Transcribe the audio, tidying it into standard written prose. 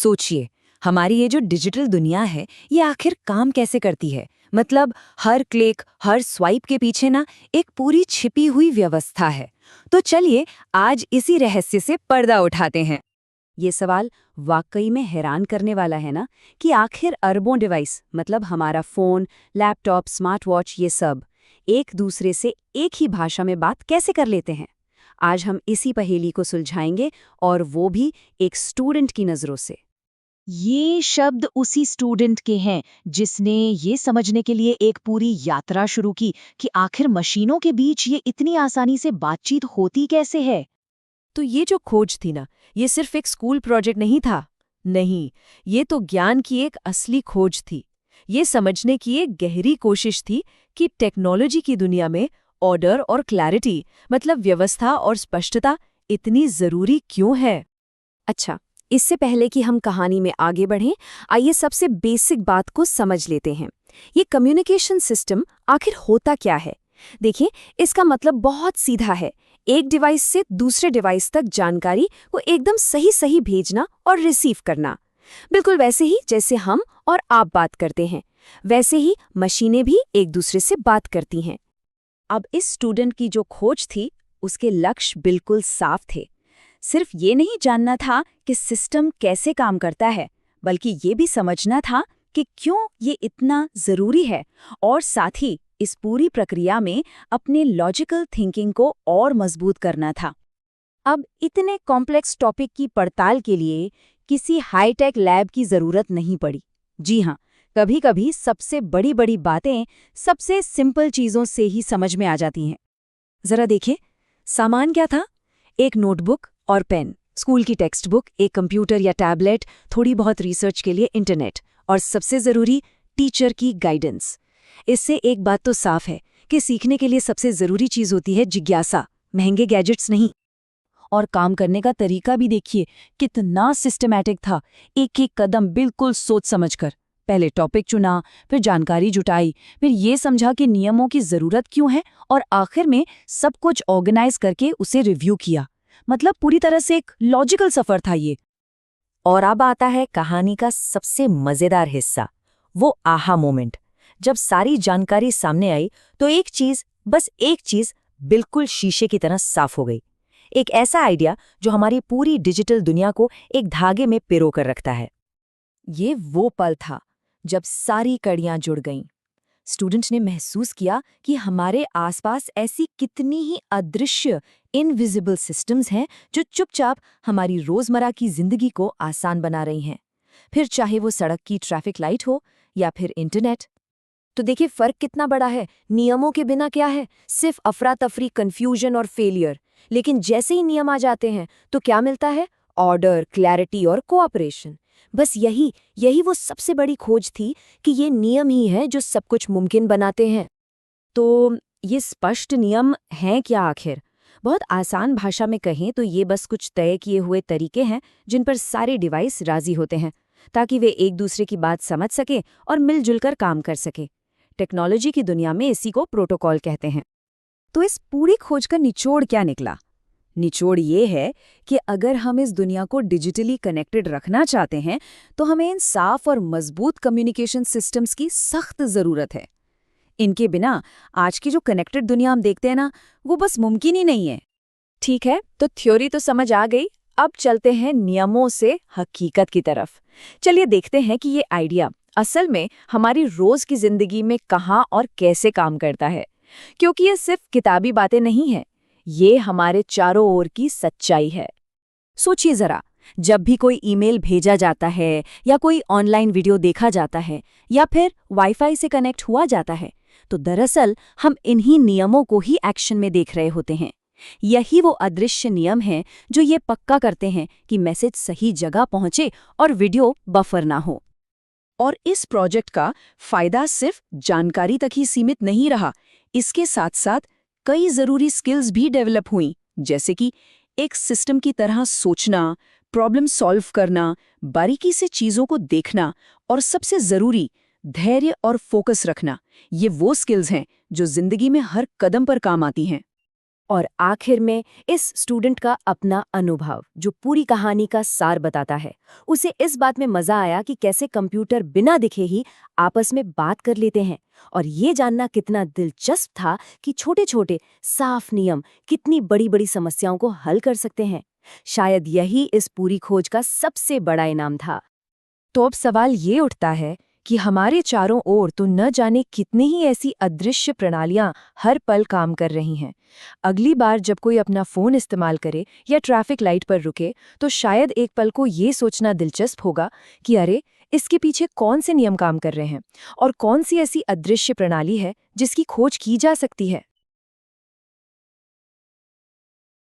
सोचिए, हमारी ये जो डिजिटल दुनिया है, ये आखिर काम कैसे करती है? मतलब हर क्लिक, हर स्वाइप के पीछे ना एक पूरी छिपी हुई व्यवस्था है। तो चलिए आज इसी रहस्य से पर्दा उठाते हैं। ये सवाल वाकई में हैरान करने वाला है ना कि आखिर अरबों डिवाइस मतलब हमारा फोन, लैपटॉप, स्मार्ट वॉच ये सब एक दूसरे से एक ही भाषा में बात कैसे कर लेते हैं। आज हम इसी पहेली को सुलझाएंगे और वो भी एक स्टूडेंट की नज़रों से। ये शब्द उसी स्टूडेंट के हैं जिसने ये समझने के लिए एक पूरी यात्रा शुरू की कि आखिर मशीनों के बीच ये इतनी आसानी से बातचीत होती कैसे है। तो ये जो खोज थी ना, ये सिर्फ एक स्कूल प्रोजेक्ट नहीं था। नहीं, ये तो ज्ञान की एक असली खोज थी। ये समझने की एक गहरी कोशिश थी कि टेक्नोलॉजी की दुनिया में ऑर्डर और क्लैरिटी मतलब व्यवस्था और स्पष्टता इतनी जरूरी क्यों है। अच्छा, इससे पहले कि हम कहानी में आगे बढ़ें, आइए सबसे बेसिक बात को समझ लेते हैं। ये कम्युनिकेशन सिस्टम आखिर होता क्या है? देखिए, इसका मतलब बहुत सीधा है। एक डिवाइस से दूसरे डिवाइस तक जानकारी को एकदम सही सही भेजना और रिसीव करना। बिल्कुल वैसे ही जैसे हम और आप बात करते हैं, वैसे ही मशीनें भी एक दूसरे से बात करती हैं। अब इस स्टूडेंट की जो खोज थी, उसके लक्ष्य बिल्कुल साफ थे। सिर्फ ये नहीं जानना था कि सिस्टम कैसे काम करता है, बल्कि ये भी समझना था कि क्यों ये इतना जरूरी है, और साथ ही इस पूरी प्रक्रिया में अपने लॉजिकल थिंकिंग को और मजबूत करना था। अब इतने कॉम्प्लेक्स टॉपिक की पड़ताल के लिए किसी हाईटेक लैब की जरूरत नहीं पड़ी। जी हाँ, कभी-कभी सबसे बड़ी-बड़ी बातें सबसे सिंपल चीजों से ही समझ में आ जाती हैं। जरा देखिए, सामान क्या था? एक नोटबुक और पेन, स्कूल की टेक्स्ट बुक, एक कंप्यूटर या टैबलेट, थोड़ी बहुत रिसर्च के लिए इंटरनेट, और सबसे जरूरी टीचर की गाइडेंस। इससे एक बात तो साफ है कि सीखने के लिए सबसे जरूरी चीज होती है जिज्ञासा, महंगे गैजेट्स नहीं। और काम करने का तरीका भी देखिए कितना सिस्टमैटिक था। एक एक कदम बिल्कुल सोच समझकर। पहले टॉपिक चुना, फिर जानकारी जुटाई, फिर ये समझा कि नियमों की जरूरत क्यों है, और आखिर में सब कुछ ऑर्गेनाइज करके उसे रिव्यू किया। मतलब पूरी तरह से एक लॉजिकल सफर था ये। और अब आता है कहानी का सबसे मजेदार हिस्सा, वो आहा मोमेंट। जब सारी जानकारी सामने आई तो एक चीज, बस एक चीज बिल्कुल शीशे की तरह साफ हो गई। एक ऐसा आइडिया जो हमारी पूरी डिजिटल दुनिया को एक धागे में पिरो कर रखता है। ये वो पल था जब सारी कड़ियां जुड़ गईं। स्टूडेंट ने महसूस किया कि हमारे आसपास ऐसी कितनी ही अदृश्य इनविजिबल सिस्टम्स हैं जो चुपचाप हमारी रोजमर्रा की जिंदगी को आसान बना रही हैं। फिर चाहे वो सड़क की ट्रैफिक लाइट हो या फिर इंटरनेट। तो देखिए फर्क कितना बड़ा है। नियमों के बिना क्या है? सिर्फ अफरा तफरी, कंफ्यूजन और फेलियर। लेकिन जैसे ही नियम आ जाते हैं तो क्या मिलता है? ऑर्डर, क्लैरिटी और कोऑपरेशन। बस यही यही वो सबसे बड़ी खोज थी कि ये नियम ही है जो सब कुछ मुमकिन बनाते हैं। तो ये स्पष्ट नियम हैं क्या आखिर? बहुत आसान भाषा में कहें तो ये बस कुछ तय किए हुए तरीके हैं जिन पर सारे डिवाइस राजी होते हैं, ताकि वे एक दूसरे की बात समझ सकें और मिलजुल कर काम कर सकें। टेक्नोलॉजी की दुनिया में इसी को प्रोटोकॉल कहते हैं। तो इस पूरी खोज का निचोड़ क्या निकला? निचोड़ ये है कि अगर हम इस दुनिया को डिजिटली कनेक्टेड रखना चाहते हैं तो हमें इन साफ और मजबूत कम्युनिकेशन सिस्टम्स की सख्त ज़रूरत है। इनके बिना आज की जो कनेक्टेड दुनिया हम देखते हैं ना, वो बस मुमकिन ही नहीं है। ठीक है, तो थ्योरी तो समझ आ गई। अब चलते हैं नियमों से हकीकत की तरफ। चलिए देखते हैं कि ये आइडिया असल में हमारी रोज की जिंदगी में कहाँ और कैसे काम करता है। क्योंकि ये सिर्फ किताबी बातें नहीं हैं, ये हमारे चारों ओर की सच्चाई है। सोचिए जरा, जब भी कोई ईमेल भेजा जाता है या कोई ऑनलाइन वीडियो देखा जाता है या फिर वाईफाई से कनेक्ट हुआ जाता है, तो दरअसल हम इन्हीं नियमों को ही एक्शन में देख रहे होते हैं। यही वो अदृश्य नियम हैं जो ये पक्का करते हैं कि मैसेज सही जगह पहुंचे और वीडियो बफर ना हो। और इस प्रोजेक्ट का फायदा सिर्फ जानकारी तक ही सीमित नहीं रहा। इसके साथ साथ कई जरूरी स्किल्स भी डेवलप हुई, जैसे कि एक सिस्टम की तरह सोचना, प्रॉब्लम सॉल्व करना, बारीकी से चीजों को देखना, और सबसे जरूरी धैर्य और फोकस रखना। ये वो स्किल्स हैं जो जिंदगी में हर कदम पर काम आती हैं। और आखिर में इस स्टूडेंट का अपना अनुभव जो पूरी कहानी का सार बताता है। उसे इस बात में मजा आया कि कैसे कंप्यूटर बिना दिखे ही आपस में बात कर लेते हैं, और ये जानना कितना दिलचस्प था कि छोटे-छोटे साफ नियम कितनी बड़ी-बड़ी समस्याओं को हल कर सकते हैं। शायद यही इस पूरी खोज का सबसे बड़ा इनाम था। तो अब सवाल ये उठता है कि हमारे चारों ओर तो न जाने कितनी ही ऐसी अदृश्य प्रणालियां हर पल काम कर रही हैं। अगली बार जब कोई अपना फोन इस्तेमाल करे या ट्रैफिक लाइट पर रुके, तो शायद एक पल को ये सोचना दिलचस्प होगा कि अरे, इसके पीछे कौन से नियम काम कर रहे हैं और कौन सी ऐसी अदृश्य प्रणाली है जिसकी खोज की जा सकती है।